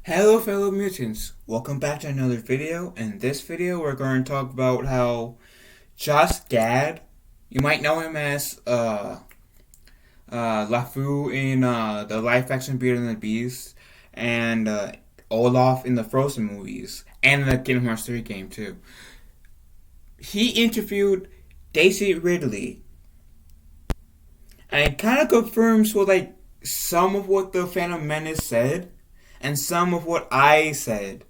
Hello fellow mutants, welcome back to another video. In this video we're going to talk about how Josh Gad, you might know him as LeFou in the live action Beauty and the Beast, and Olaf in the Frozen movies, and the Kingdom Hearts 3 game too. He interviewed Daisy Ridley, and it kind of confirms some of what the Phantom Menace said, and some of what I said.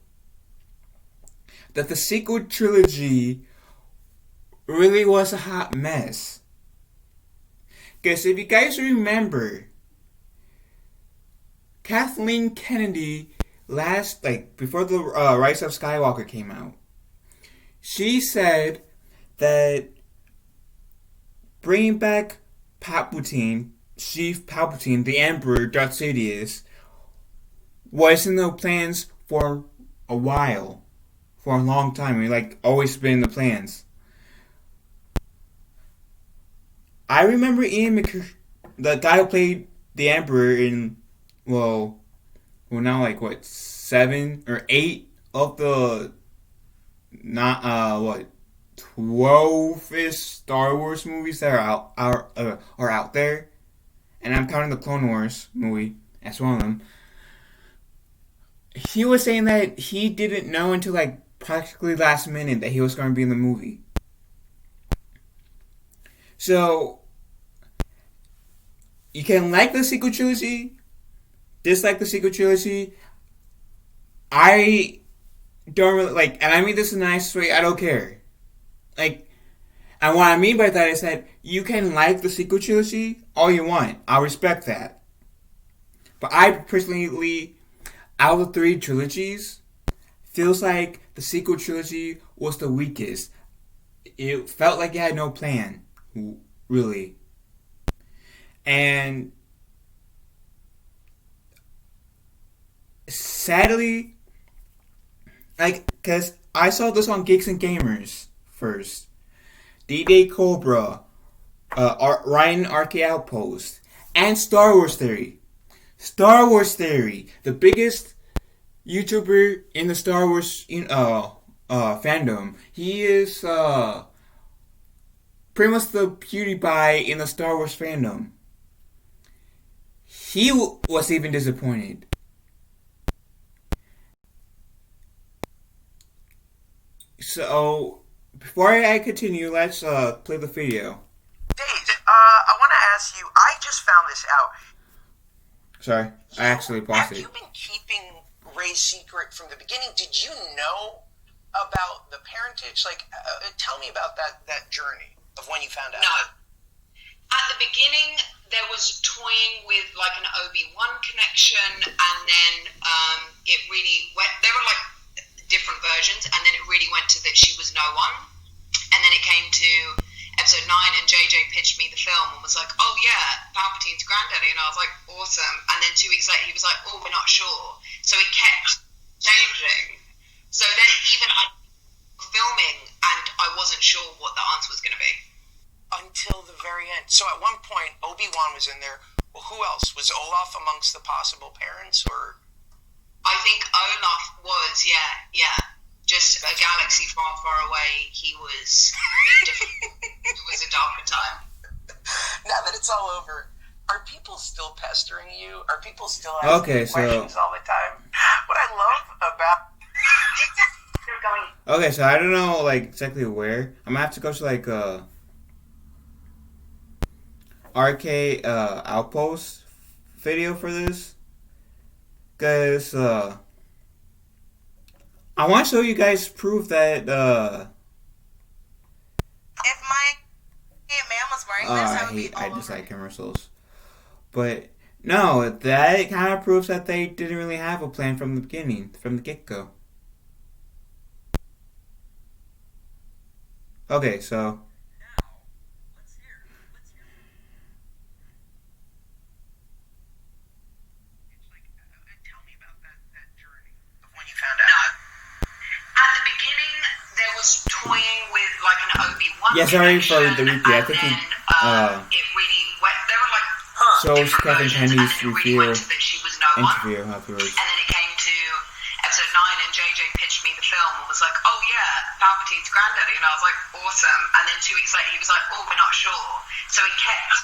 That the sequel trilogy really was a hot mess. Because if you guys remember, Kathleen Kennedy before the Rise of Skywalker came out, she said that bringing back Palpatine, Chief Palpatine, the Emperor, Darth Sidious, was in the plans for a while. For a long time. Always been in the plans. I remember Ian the guy who played the Emperor in, now 7 or 8 of the 12-ish Star Wars movies that are out there, and I'm counting the Clone Wars movie as one of them. He was saying that he didn't know until practically last minute that he was going to be in the movie. So you can like the sequel trilogy, dislike the sequel trilogy. I don't really and I mean this in a nice way, I don't care. And what I mean by that is that you can like the sequel trilogy all you want. I'll respect that. But I personally, out of the 3 trilogies, feels like the sequel trilogy was the weakest. It felt like it had no plan, really. And sadly, because I saw this on Geeks and Gamers first. D-Day Cobra, Ryan Arcade Outpost, and Star Wars Theory. Star Wars Theory, the biggest YouTuber in the Star Wars fandom. He is pretty much the PewDiePie in the Star Wars fandom. He was even disappointed. So, before I continue, let's play the video. Dave, I want to ask you, I just found this out. Sorry, I actually paused it. Have you been keeping Rey's secret from the beginning? Did you know about the parentage? Tell me about that journey of when you found out. No. At the beginning, there was toying with an Obi-Wan connection, and then it really went. There were different versions, and then it really went to that she was no one. And then it came to episode 9, and JJ pitched me the film and was like, "Oh yeah, Palpatine's granddaddy," and I was like, "Awesome." And then 2 weeks later, he was like, "Oh, we're not sure." So it kept changing. So then even I was filming, and I wasn't sure what the answer was going to be Until the very end. So at one point, Obi-Wan was in there. Well, who else? Was Olaf amongst the possible parents, or? I think Olaf was, yeah. Just a galaxy far, far away. He was in it was a darker time. Now that it's all over, are people still pestering you? Are people still asking questions all the time? What I love about Okay, so I don't know exactly where. I'm gonna have to go to RK Outpost video for this, because I want to show you guys proof that if my man was wearing this, I would be all I dislike commercials. But no, that kind of proves that they didn't really have a plan from the beginning, from the get-go. Okay, so Toying with an Obi-Wan. yeah, sorry for the repeat. I think it really went. There were shows Kevin Kennedy's review interview afterwards. and then it came to and JJ pitched me the film and was like, oh yeah, Palpatine's granddaddy, and I was like, awesome. And then 2 weeks later he was like, oh, we're not sure. So it kept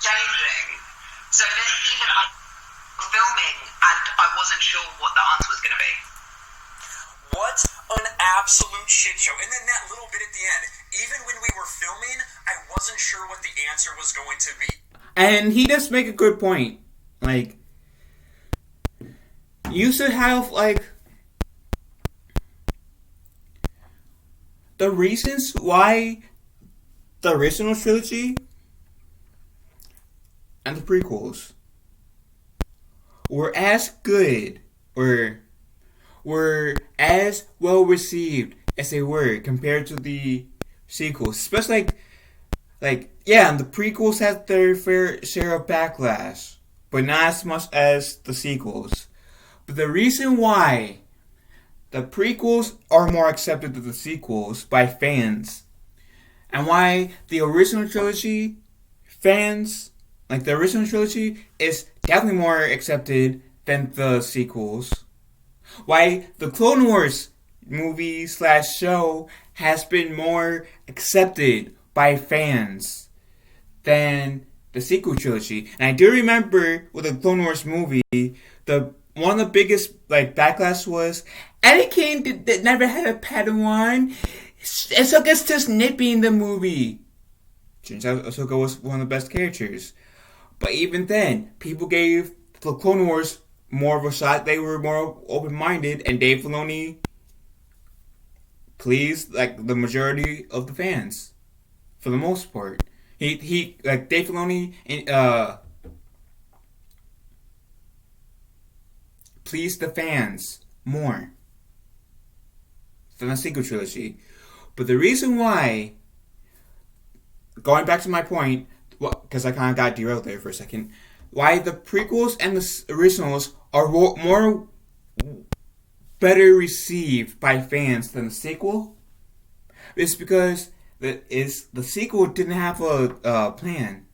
changing. So then even I was filming and I wasn't sure what the answer was going to be. What an absolute shit show. And then that little bit at the end, even when we were filming, I wasn't sure what the answer was going to be. And he does make a good point. Like, you should have, like, the reasons why the original trilogy and the prequels were as good, or were as well received as they were compared to the sequels. Especially yeah, the prequels had their fair share of backlash, but not as much as the sequels. But the reason why the prequels are more accepted than the sequels by fans, and why the original trilogy fans, like the original trilogy, is definitely more accepted than the sequels. Why the Clone Wars movie / show has been more accepted by fans than the sequel trilogy. And I do remember with the Clone Wars movie, one of the biggest backlash was Anakin did never had a Padawan. Ahsoka's just nippy in the movie. Turns out Ahsoka was one of the best characters. But even then, people gave the Clone Wars more of a shot. They were more open-minded, and Dave Filoni pleased the majority of the fans for the most part. He Dave Filoni pleased the fans more than the sequel trilogy. But the reason why, going back to my point, because I kind of got derailed there for a second, why the prequels and the originals are more better received by fans than the sequel is because the sequel didn't have a plan.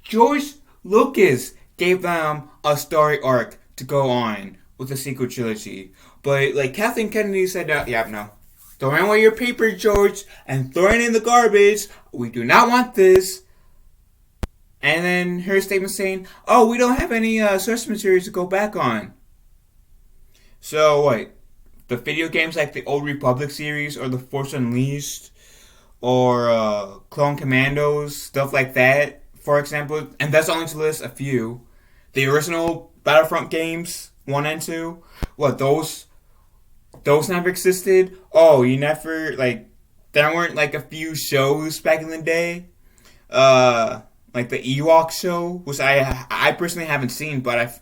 George Lucas gave them a story arc to go on with the sequel trilogy, but Kathleen Kennedy said, no, throwing away your paper, George, and throwing it in the garbage. We do not want this. And then her statement saying, oh, we don't have any source material to go back on. So what? The video games like the Old Republic series or the Force Unleashed or Clone Commandos, stuff like that, for example. And that's only to list a few. The original Battlefront games, 1 and 2, what, those never existed? Oh, you never, there weren't a few shows back in the day? Like the Ewok show, which I personally haven't seen, but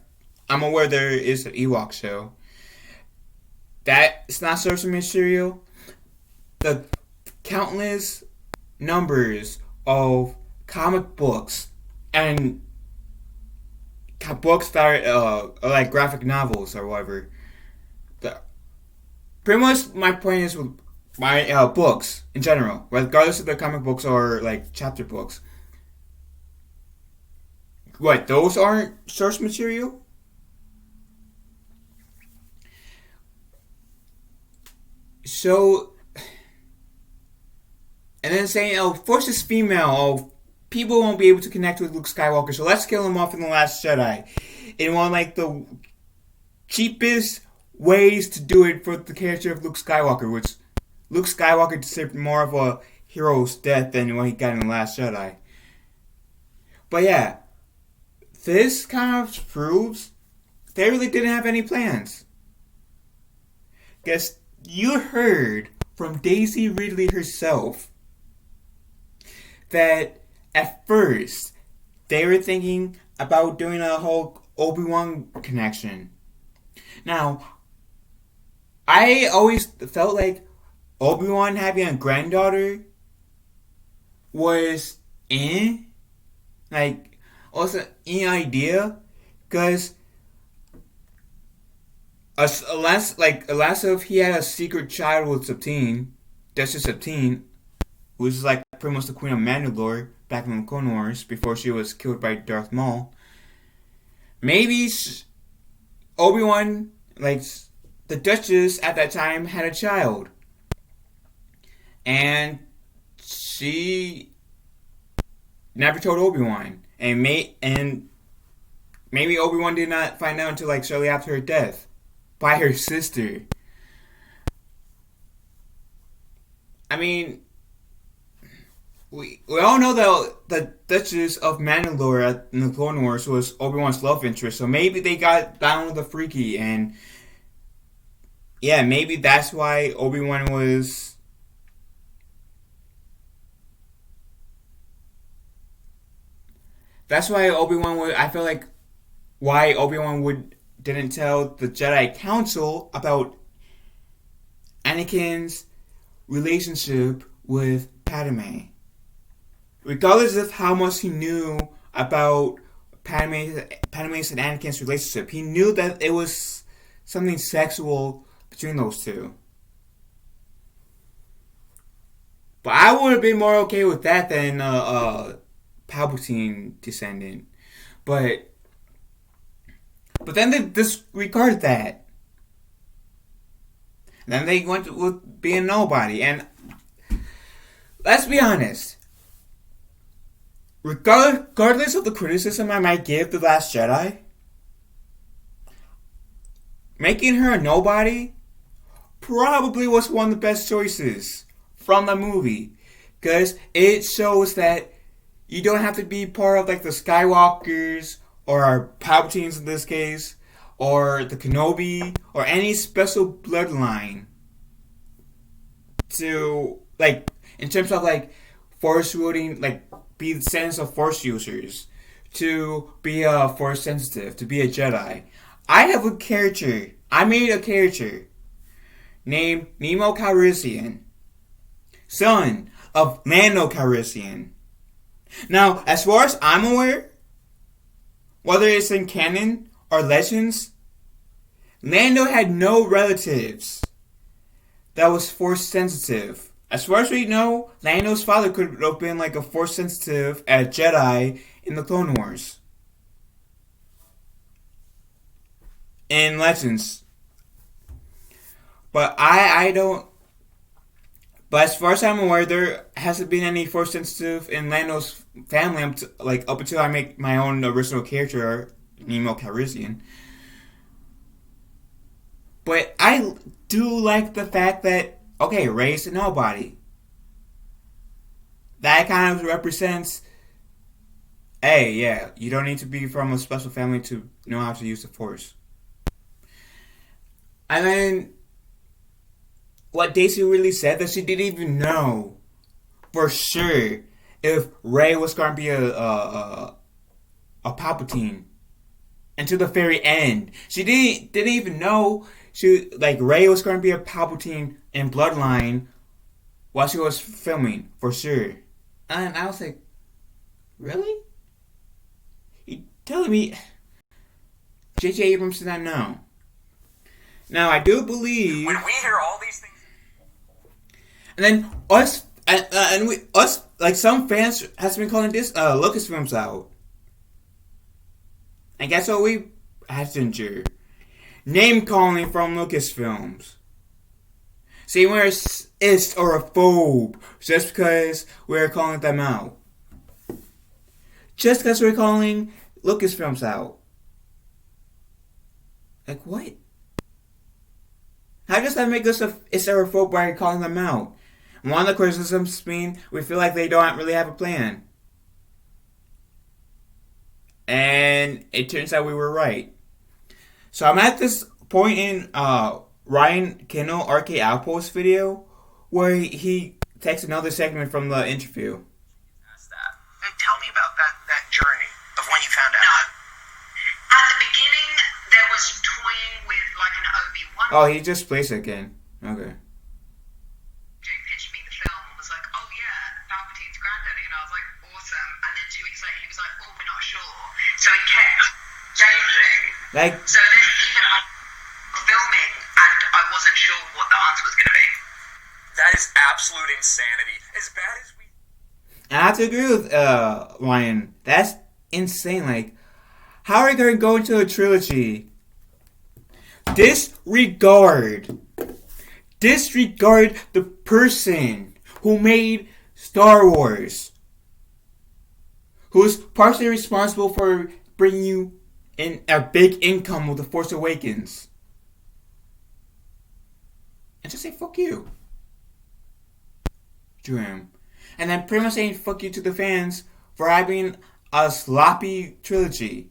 I'm aware there is an Ewok show. That's not source material. The countless numbers of comic books and books that are like graphic novels or whatever. Pretty much my point is with my books in general, regardless if they're comic books or chapter books. What, those aren't source material? So, and then saying, oh, Force is female, oh, people won't be able to connect with Luke Skywalker, so let's kill him off in The Last Jedi. In one the cheapest ways to do it for the character of Luke Skywalker, which Luke Skywalker deserved more of a hero's death than what he got in The Last Jedi. But yeah, this kind of proves they really didn't have any plans. Guess you heard from Daisy Ridley herself that at first they were thinking about doing a whole Obi-Wan connection. Now, I always felt like Obi-Wan having a granddaughter was also an idea, because unless if he had a secret child with Sabine, Duchess Sabine, who was pretty much the Queen of Mandalore back in the Clone Wars before she was killed by Darth Maul. Maybe Obi-Wan the Duchess at that time had a child. And she never told Obi-Wan. And maybe Obi-Wan did not find out until like shortly after her death by her sister. I mean, we all know that the Duchess of Mandalore in the Clone Wars was Obi-Wan's love interest, so maybe they got down with the freaky, and yeah, maybe that's why Obi-Wan was. That's why Obi-Wan would. I feel like why Obi-Wan didn't tell the Jedi Council about Anakin's relationship with Padme. Regardless of how much he knew about Padme's and Anakin's relationship, he knew that it was something sexual between those two. But I would have been more okay with that than Palpatine descendant. But then they disregarded that. And then they went with being nobody. And let's be honest. Regardless of the criticism I might give The Last Jedi, making her a nobody probably was one of the best choices from the movie. Because it shows that you don't have to be part of like the Skywalkers or Palpatines in this case, or the Kenobi, or any special bloodline to, like, in terms of like force wielding, like be the sense of force users, to be a force sensitive, to be a Jedi. I made a character named Nemo Calrissian, son of Lando Calrissian. Now, as far as I'm aware, whether it's in canon or legends, Lando had no relatives that was force sensitive. As far as we know, Lando's father could have been like a force sensitive at Jedi in the Clone Wars. In legends. But I don't. But as far as I'm aware, there hasn't been any force sensitive in Lando's family up until I make my own original character, Nemo Calrissian. But I do like the fact that, okay, Rey's a nobody. That kind of represents, hey, yeah, you don't need to be from a special family to know how to use the Force. And then, what Daisy really said, that she didn't even know for sure if Rey was going to be a Palpatine until the very end. She didn't even know Rey was going to be a Palpatine in Bloodline while she was filming for sure. And I was like, really? You telling me J.J. Abrams did not know? Now I do believe when we hear all these things. And then us, like some fans has been calling this Lucasfilms out. And guess what we had to endure? Name calling from Lucasfilms. See, we're ist or a phobe just because we're calling them out. Just because we're calling Lucasfilms out. Like what? How does that make us a ist or a phobe by calling them out? One of the criticisms mean we feel like they don't really have a plan. And it turns out we were right. So I'm at this point in Ryan Kindle RK Outpost video where he takes another segment from the interview. Tell me about that journey of when you found out. No. At the beginning, there was toying with like an Obi-Wan. Oh, he just plays it again. Okay. Jay pitched me the film and was like, oh yeah, Palpatine's granddaddy. And I was like, awesome. And then 2 weeks later, he was like, oh, we're not sure. So he kept changing. So then even I was filming and I wasn't sure what the answer was going to be. That is absolute insanity. As bad as we... And I have to agree with Ryan. That's insane. Like, how are you going to go into a trilogy Disregard the person who made Star Wars, who's partially responsible for bringing you in a big income with The Force Awakens. And just say fuck you to him. And then pretty much saying fuck you to the fans for having a sloppy trilogy.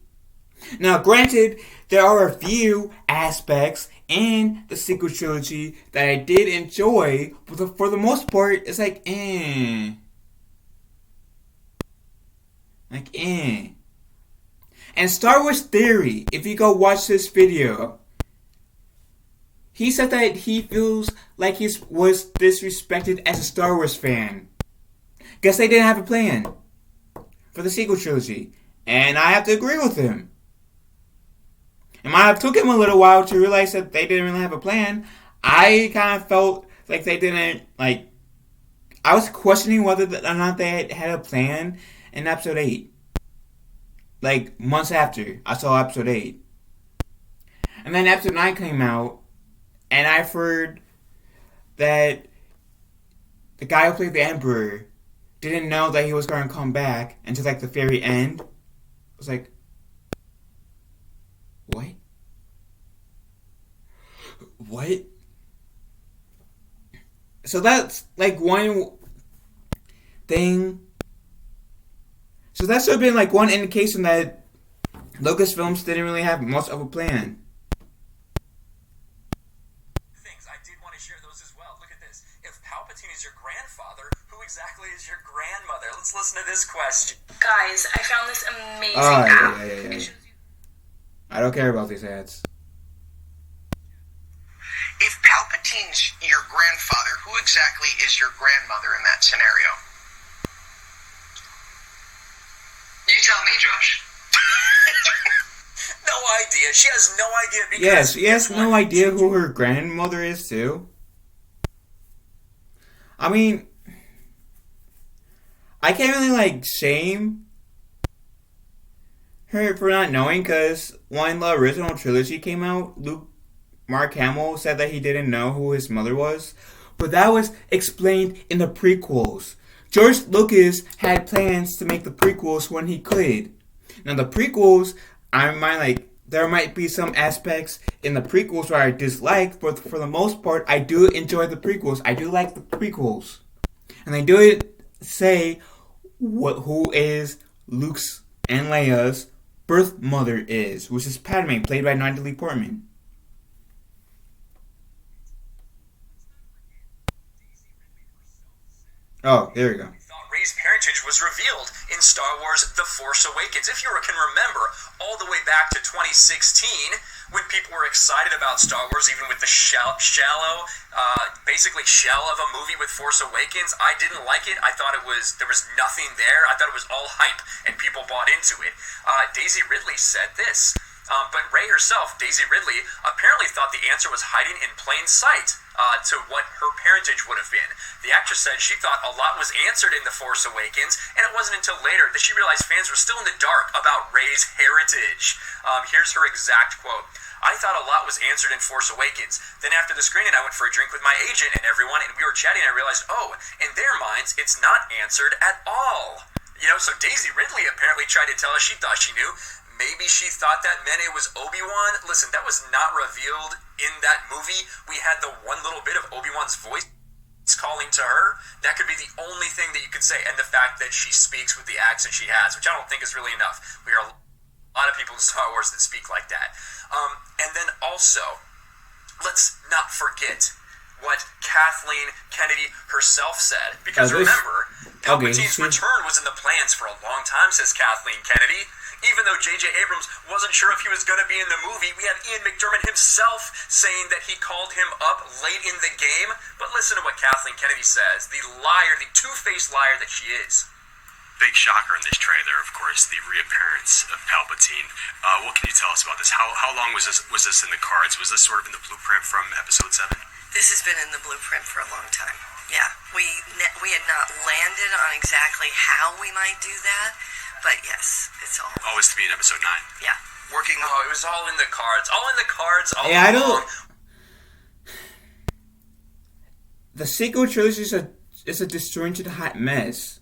Now, granted, there are a few aspects in the sequel trilogy that I did enjoy, but for the most part, it's like, And Star Wars Theory, if you go watch this video, he said that he feels like he was disrespected as a Star Wars fan. Guess they didn't have a plan for the sequel trilogy. And I have to agree with him. It might have took him a little while to realize that they didn't really have a plan. I kind of felt like they didn't, I was questioning whether or not they had a plan in episode 8. Months after I saw episode 8. And then episode 9 came out, and I've heard that the guy who played the Emperor didn't know that he was going to come back until, the very end. I was like, What? So that's, one thing. So that should have been, one indication that Lucasfilms didn't really have much of a plan. Things I did want to share those as well. Look at this. If Palpatine is your grandfather, who exactly is your grandmother? Let's listen to this question. Guys, I found this amazing app. Yeah. I don't care about these ads. If Palpatine's your grandfather, who exactly is your grandmother in that scenario? You tell me, Josh. No idea. She has no idea because... Yes, she has no idea who her grandmother is, too. I mean, I can't really, shame her for not knowing, because when the original trilogy came out, Mark Hamill said that he didn't know who his mother was, but that was explained in the prequels. George Lucas had plans to make the prequels when he could. Now the prequels, there might be some aspects in the prequels where I dislike, but for the most part, I do enjoy the prequels. I do like the prequels. And they do say who is Luke's and Leia's birth mother is, which is Padme, played by Natalie Portman. Oh, there we go. Rey's parentage was revealed in Star Wars The Force Awakens. If you can remember, all the way back to 2016, when people were excited about Star Wars, even with the shallow shell of a movie with Force Awakens, I didn't like it. I thought there was nothing there. I thought it was all hype, and people bought into it. Daisy Ridley said this. But Rey herself, Daisy Ridley, apparently thought the answer was hiding in plain sight to what her parentage would have been. The actress said she thought a lot was answered in The Force Awakens, and it wasn't until later that she realized fans were still in the dark about Rey's heritage. Here's her exact quote. I thought a lot was answered in Force Awakens. Then after the screening, I went for a drink with my agent and everyone, and we were chatting, and I realized, in their minds, it's not answered at all. So Daisy Ridley apparently tried to tell us she thought she knew. Maybe she thought that meant it was Obi-Wan. Listen, that was not revealed in that movie. We had the one little bit of Obi-Wan's voice calling to her. That could be the only thing that you could say. And the fact that she speaks with the accent she has, which I don't think is really enough. We are a lot of people in Star Wars that speak like that. And then also, let's not forget what Kathleen Kennedy herself said. Because remember, Palpatine's return was in the plans for a long time, says Kathleen Kennedy. Even though J.J. Abrams wasn't sure if he was going to be in the movie, we have Ian McDiarmid himself saying that he called him up late in the game. But listen to what Kathleen Kennedy says, the liar, the two-faced liar that she is. Big shocker in this trailer, of course, the reappearance of Palpatine. What can you tell us about this? How long was this in the cards? Was this sort of in the blueprint from Episode 7? This has been in the blueprint for a long time. Yeah, we had not landed on exactly how we might do that. But yes, it's all. Always to be in Episode 9. Yeah. working. Oh, it was all in the cards. All in the cards. All Yeah, I along. don't. The sequel trilogy is a disjointed hot mess.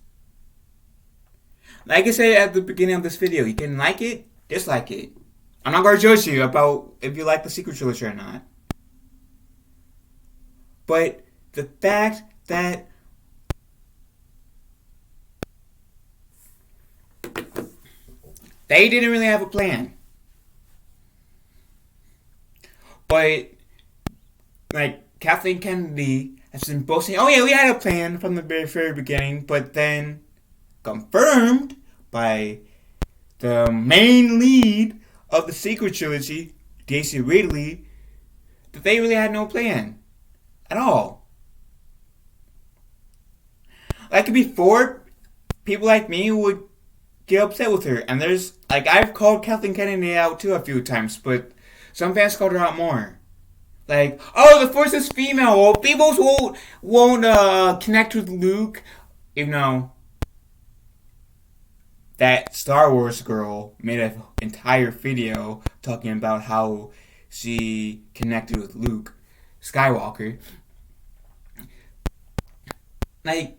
Like I said at the beginning of this video, you can like it, dislike it. I'm not going to judge you about if you like the sequel trilogy or not. But the fact that they didn't really have a plan. But, like, Kathleen Kennedy has been boasting, oh yeah, we had a plan from the very beginning, but then confirmed by the main lead of the sequel trilogy, Daisy Ridley, that they really had no plan at all. Like before, people like me would get upset with her, and there's like I've called Kathleen Kennedy out too a few times, but some fans called her out more. Like, oh, the Force is female. Well, people won't connect with Luke, even though that Star Wars girl made an entire video talking about how she connected with Luke Skywalker. Like,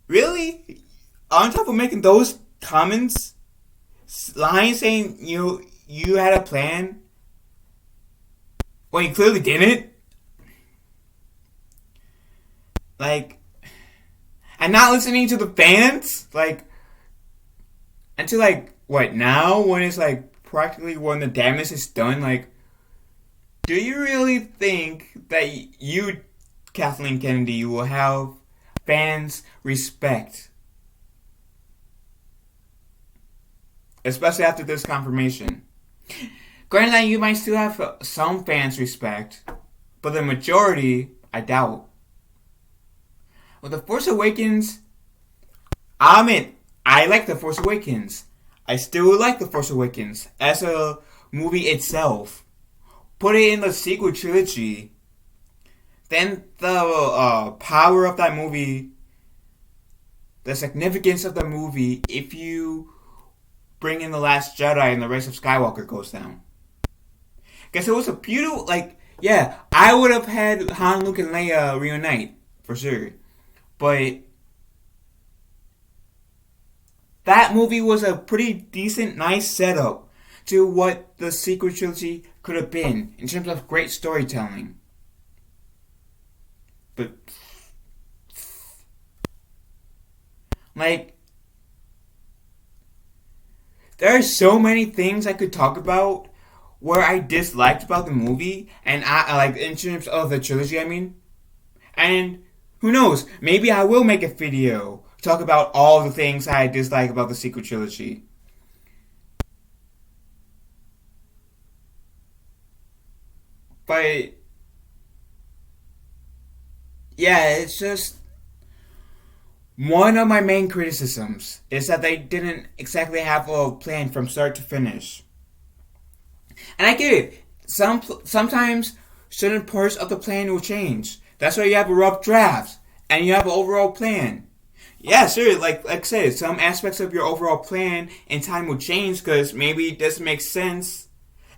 really? On top of making those comments, lying, saying you had a plan when you clearly didn't? Like, and not listening to the fans? Like, until like, what, now? When it's like practically when the damage is done? Like, do you really think that you, Kathleen Kennedy, will have fans' respect? Especially after this confirmation. Granted that you might still have some fans' respect, but the majority, I doubt. With The Force Awakens, I mean, I like The Force Awakens. I still like The Force Awakens as a movie itself. Put it in the sequel trilogy, then the power of that movie, the significance of the movie, if you bring in The Last Jedi and The Rise of Skywalker goes down. Because it was a beautiful, like, yeah, I would have had Han, Luke, and Leia reunite, for sure. But that movie was a pretty decent, nice setup to what the sequel trilogy could have been in terms of great storytelling. But, like, there are so many things I could talk about where I disliked about the movie, and I like in terms of the trilogy, I mean. And who knows, maybe I will make a video talk about all the things I dislike about the sequel trilogy. But yeah, it's just one of my main criticisms is that they didn't exactly have a plan from start to finish. And I get it. Sometimes certain parts of the plan will change. That's why you have a rough draft and you have an overall plan. Yeah, sure. Like I said, some aspects of your overall plan in time will change because maybe it doesn't make sense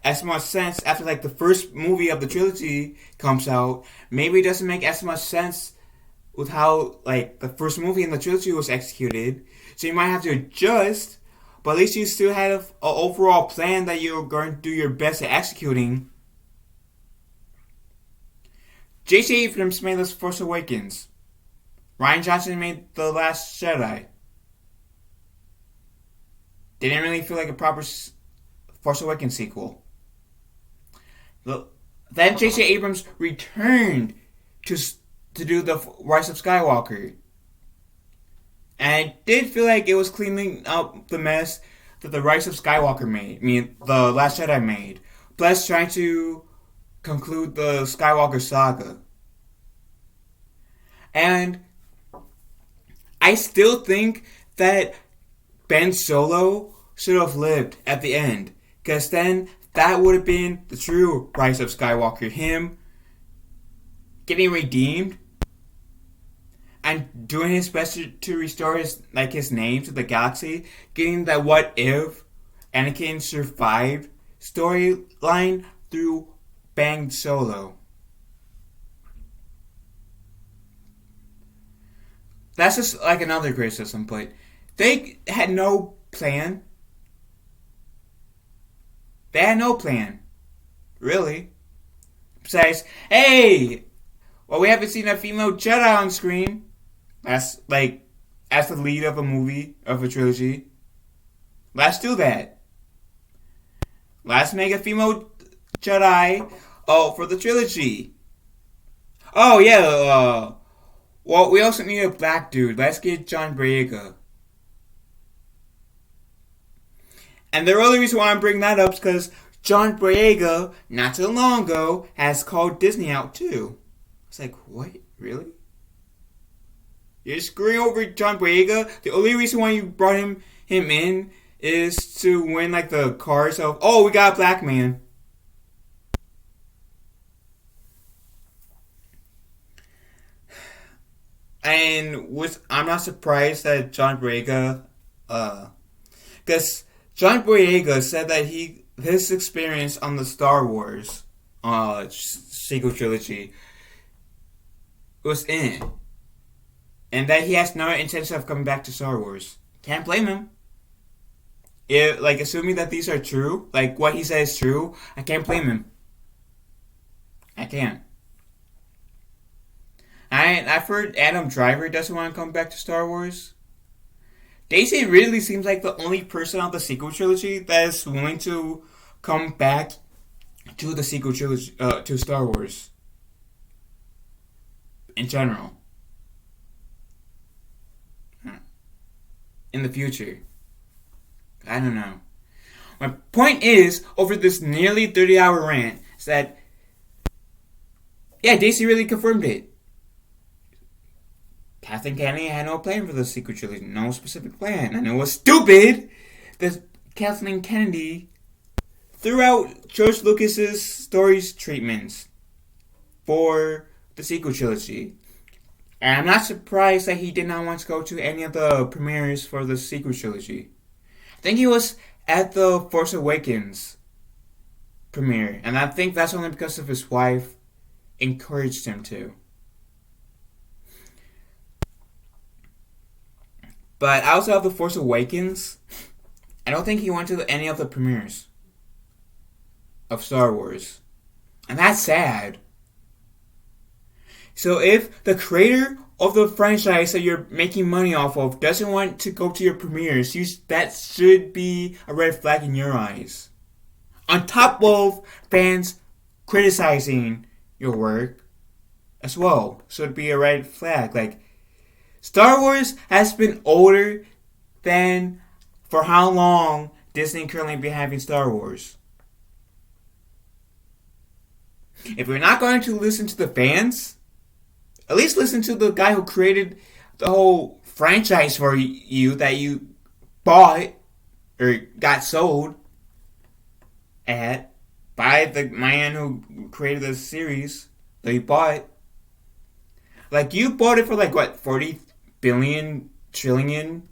as much sense after like the first movie of the trilogy comes out. Maybe it doesn't make as much sense with how like the first movie in the trilogy was executed. So you might have to adjust. But at least you still have an overall plan that you're going to do your best at executing. J.J. Abrams made The Force Awakens. Rian Johnson made The Last Jedi. Didn't really feel like a proper Force Awakens sequel. Then J.J. Abrams returned to do The Rise of Skywalker. And I did feel like it was cleaning up the mess that The Rise of Skywalker made. I mean, The Last Jedi made. Plus trying to conclude the Skywalker saga. And I still think that Ben Solo should have lived at the end. Because then that would have been the true Rise of Skywalker. Him getting redeemed and doing his best to restore his name to the galaxy, getting that what if Anakin survived storyline through Bang Solo. That's just like another criticism, but they had no plan. They had no plan. Really. Besides, hey! Well, we haven't seen a female Jedi on screen. That's like, as the lead of a movie, of a trilogy. Let's do that. Let's make a female Jedi, for the trilogy. Oh, yeah, well, we also need a black dude. Let's get John Boyega. And the only reason why I'm bringing that up is because John Boyega, not too long ago, has called Disney out too. It's like, what? Really? You're screwing over John Boyega? The only reason why you brought him in is to win like the cars of, oh, we got a black man. And I'm not surprised that John Boyega, because John Boyega said that his experience on the Star Wars sequel trilogy was in it, and that he has no intention of coming back to Star Wars. Can't blame him. Like, assuming that these are true, like what he says is true, I can't blame him. I can't. I've heard Adam Driver doesn't want to come back to Star Wars. Daisy Ridley seems like the only person on the sequel trilogy that is willing to come back to the sequel trilogy, to Star Wars. In general. In the future. I don't know. My point is, over this nearly 30-hour rant, is that, yeah, Daisy Ridley confirmed it. Kathleen Kennedy had no plan for the sequel trilogy. No specific plan. And it was stupid that Kathleen Kennedy threw out George Lucas's stories treatments for the sequel trilogy. And I'm not surprised that he did not want to go to any of the premieres for the sequel trilogy. I think he was at the Force Awakens premiere. And I think that's only because of his wife encouraged him to. But outside of The Force Awakens, I don't think he went to any of the premieres of Star Wars. And that's sad. So if the creator of the franchise that you're making money off of doesn't want to go to your premieres, that should be a red flag in your eyes. On top of fans criticizing your work as well. So it'd be a red flag. Like, Star Wars has been older than for how long Disney currently be having Star Wars. If you're not going to listen to the fans, at least listen to the guy who created the whole franchise for you that you bought or got sold by the man who created the series that you bought. Like, you bought it for like, what, 40 billion, trillion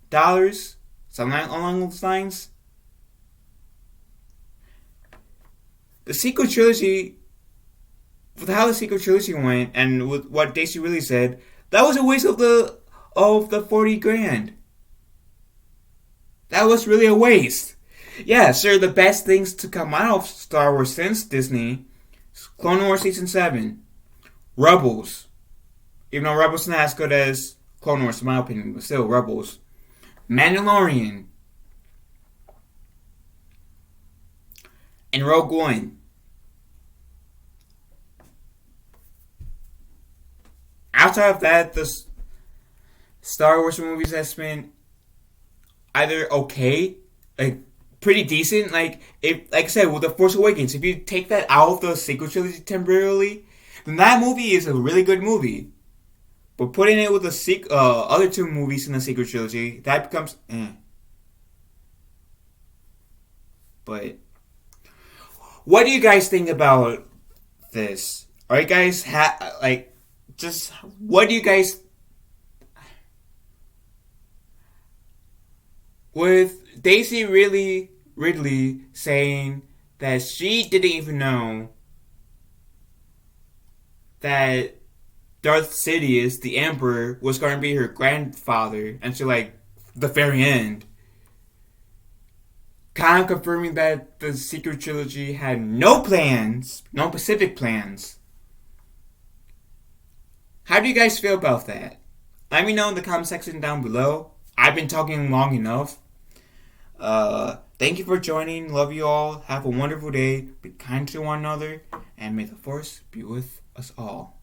dollars? Something along those lines? The sequel trilogy, with how the sequel trilogy went, and with what Daisy really said, that was a waste of the 40 grand. That was really a waste. Yeah, sure, the best things to come out of Star Wars since Disney, Clone Wars Season 7, Rebels. Even though Rebels is not as good as Clone Wars, in my opinion, but still, Rebels. Mandalorian. And Rogue One. Outside of that, the Star Wars movies has been either okay, like pretty decent. Like I said, with The Force Awakens, if you take that out of the sequel trilogy temporarily, then that movie is a really good movie. But putting it with the other two movies in the sequel trilogy, that becomes But what do you guys think about this? Are you guys just what do you guys with Daisy Ridley saying that she didn't even know that Darth Sidious, the Emperor, was going to be her grandfather until like the very end. Kind of confirming that the sequel trilogy had no plans, no specific plans. How do you guys feel about that? Let me know in the comment section down below. I've been talking long enough. Thank you for joining. Love you all. Have a wonderful day. Be kind to one another. And may the Force be with us all.